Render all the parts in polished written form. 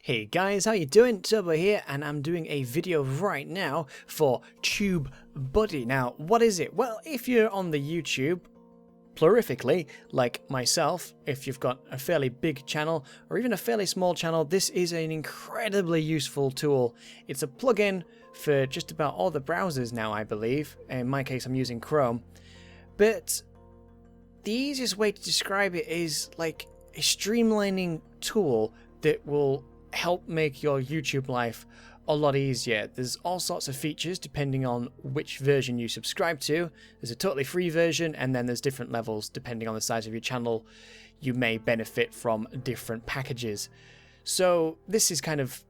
Hey guys, how you doing? TubeBuddy here, and I'm doing a video right now for TubeBuddy. Now, what is it? Well, if you're on the YouTube, plurifically, like myself, if you've got a fairly big channel or even a fairly small channel, this is an incredibly useful tool. It's a plugin for just about all the browsers now, I believe. In my case, I'm using Chrome. But the easiest way to describe it is like a streamlining tool that will help make your YouTube life a lot easier. There's all sorts of features depending on which version you subscribe to. There's a totally free version, and then there's different levels depending on the size of your channel. You may benefit from different packages. So this is kind of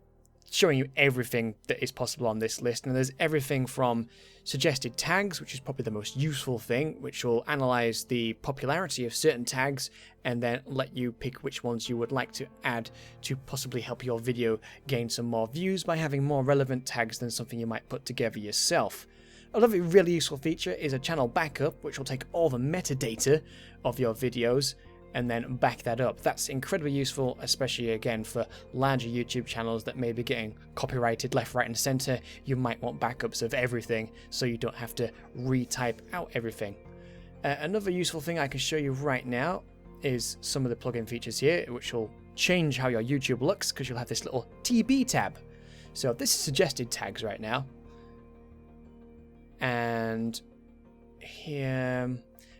showing you everything that is possible on this list, and there's everything from suggested tags, which is probably the most useful thing, which will analyze the popularity of certain tags and then let you pick which ones you would like to add to possibly help your video gain some more views by having more relevant tags than something you might put together yourself. Another really useful feature is a channel backup, which will take all the metadata of your videos and then back that up. That's incredibly useful, especially again for larger YouTube channels that may be getting copyrighted left, right and center. You might want backups of everything so you don't have to retype out everything. Another useful thing I can show you right now is some of the plugin features here, which will change how your YouTube looks, because you'll have this little TB tab. So this is suggested tags right now. And here,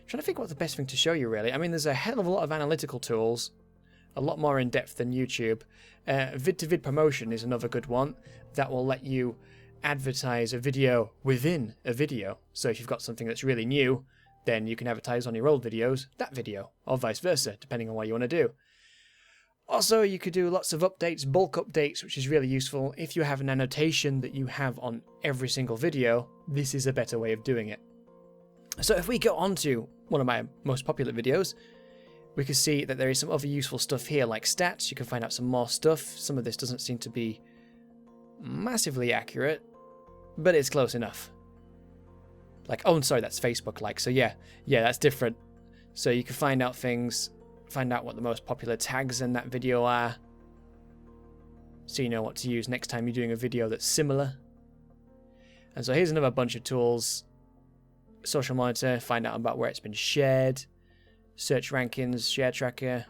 trying to think what the best thing to show you really. I mean, there's a hell of a lot of analytical tools, a lot more in depth than YouTube. Vid-to-vid promotion is another good one that will let you advertise a video within a video. So if you've got something that's really new, then you can advertise on your old videos that video, or vice versa, depending on what you want to do. Also, you could do lots of updates, bulk updates, which is really useful. If you have an annotation that you have on every single video, this is a better way of doing it. So if we go on to one of my most popular videos, we can see that there is some other useful stuff here, like stats. You can find out some more stuff. Some of this doesn't seem to be massively accurate, but it's close enough. Like, oh, sorry, that's Facebook like. So yeah, that's different. So you can find out things, find out what the most popular tags in that video are, so you know what to use next time you're doing a video that's similar. And so here's another bunch of tools. Social monitor, find out about where it's been shared, search rankings, share tracker,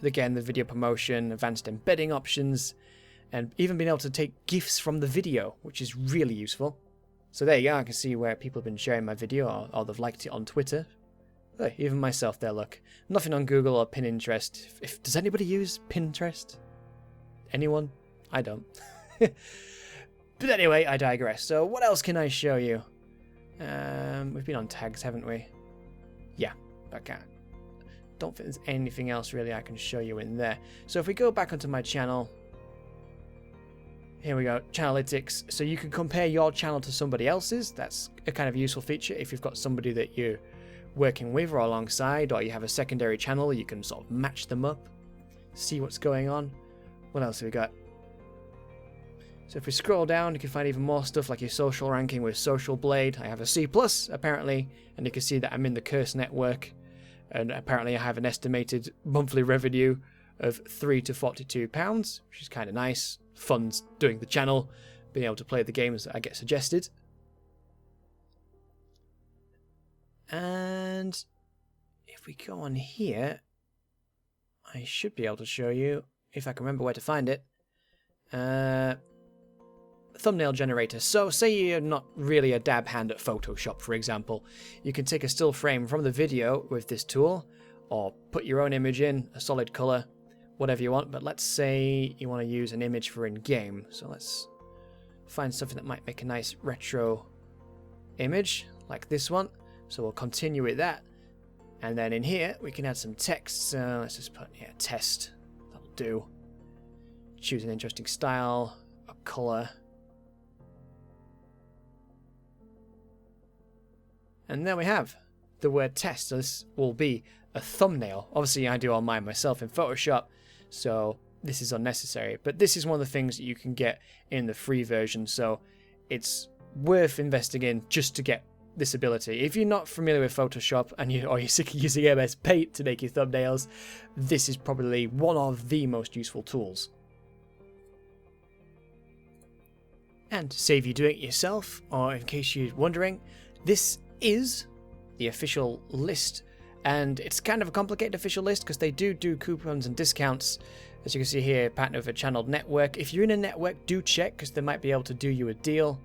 again the video promotion, advanced embedding options, and even being able to take GIFs from the video, which is really useful. So there you go, I can see where people have been sharing my video, or they've liked it on Twitter. Hey, even myself there, look. Nothing on Google or Pinterest. Does anybody use Pinterest? Anyone? I don't. But anyway, I digress. So what else can I show you? We've been on tags, haven't we? Yeah, okay. Don't think there's anything else really I can show you in there. So if we go back onto my channel, here we go, Channelytics. So you can compare your channel to somebody else's. That's a kind of useful feature if you've got somebody that you're working with or alongside, or you have a secondary channel, you can sort of match them up, see what's going on. What else have we got? So if we scroll down, you can find even more stuff like your social ranking with Social Blade. I have a C+, apparently, and you can see that I'm in the Curse network, and apparently I have an estimated monthly revenue of £3 to £42, which is kind of nice. Fun doing the channel, being able to play the games that I get suggested. And if we go on here, I should be able to show you, if I can remember where to find it, thumbnail generator. So say you're not really a dab hand at Photoshop, for example. You can take a still frame from the video with this tool, or put your own image in, a solid color, whatever you want. But let's say you want to use an image for in-game. So let's find something that might make a nice retro image, like this one. So we'll continue with that. And then in here, we can add some text. So let's just put, yeah, test. That'll do. Choose an interesting style, a color. And there we have the word test. So this will be a thumbnail. Obviously, I do all mine myself in Photoshop, so this is unnecessary. But this is one of the things that you can get in the free version, so it's worth investing in just to get this ability. If you're not familiar with Photoshop and you're sick of using MS Paint to make your thumbnails, this is probably one of the most useful tools. And to save you doing it yourself, or in case you're wondering, this is the official list. And it's kind of a complicated official list because they do coupons and discounts. As you can see here, partner with a channeled network. If you're in a network, do check because they might be able to do you a deal.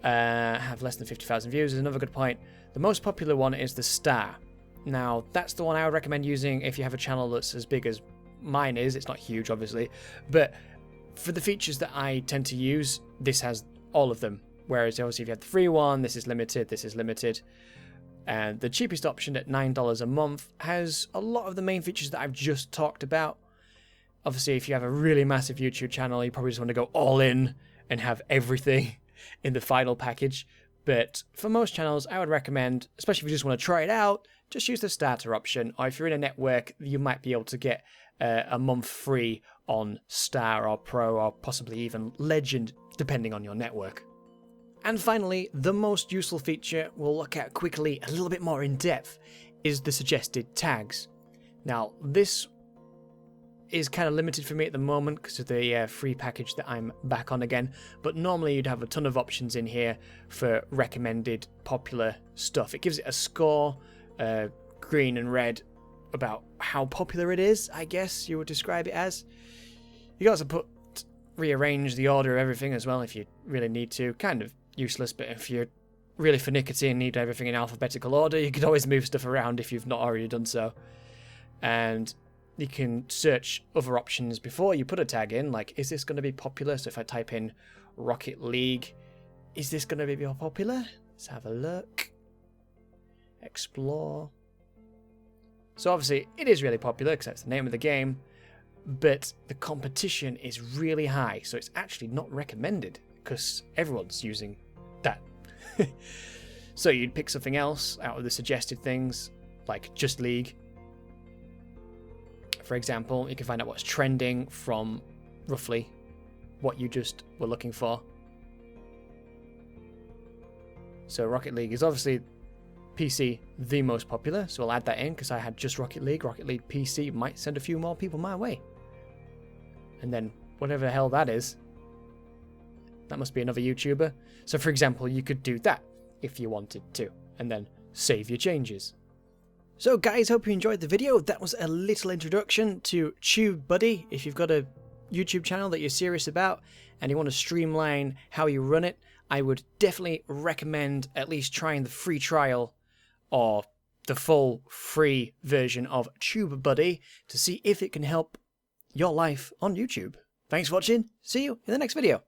Have less than 50,000 views is another good point. The most popular one is the Star. Now, that's the one I would recommend using if you have a channel that's as big as mine is. It's not huge, obviously, but for the features that I tend to use, this has all of them. Whereas, obviously, if you have the free one, this is limited, this is limited. And the cheapest option at $9 a month has a lot of the main features that I've just talked about. Obviously, if you have a really massive YouTube channel, you probably just want to go all in and have everything in the final package. But for most channels, I would recommend, especially if you just want to try it out, just use the starter option. Or if you're in a network, you might be able to get a month free on Star or Pro or possibly even Legend, depending on your network. And finally, the most useful feature we'll look at quickly, a little bit more in depth, is the suggested tags. Now, this is kind of limited for me at the moment because of the free package that I'm back on again, but normally you'd have a ton of options in here for recommended popular stuff. It gives it a score, green and red, about how popular it is, I guess you would describe it as. You can also rearrange the order of everything as well if you really need to. Kind of useless, but if you're really finicky and need everything in alphabetical order, you could always move stuff around if you've not already done so. And you can search other options before you put a tag in, like, is this going to be popular? So if I type in Rocket League, is this going to be popular? Let's have a look. Explore. So obviously it is really popular because that's the name of the game, but the competition is really high, so it's actually not recommended because everyone's using that. So you'd pick something else out of the suggested things, like Just League. For example, you can find out what's trending from roughly what you just were looking for. So Rocket League is obviously PC the most popular, so I'll add that in because I had just Rocket League. Rocket League PC might send a few more people my way. And then whatever the hell that is, that must be another YouTuber. So for example, you could do that if you wanted to, and then save your changes. So guys, hope you enjoyed the video. That was a little introduction to TubeBuddy. If you've got a YouTube channel that you're serious about and you want to streamline how you run it, I would definitely recommend at least trying the free trial or the full free version of TubeBuddy to see if it can help your life on YouTube. Thanks for watching. See you in the next video.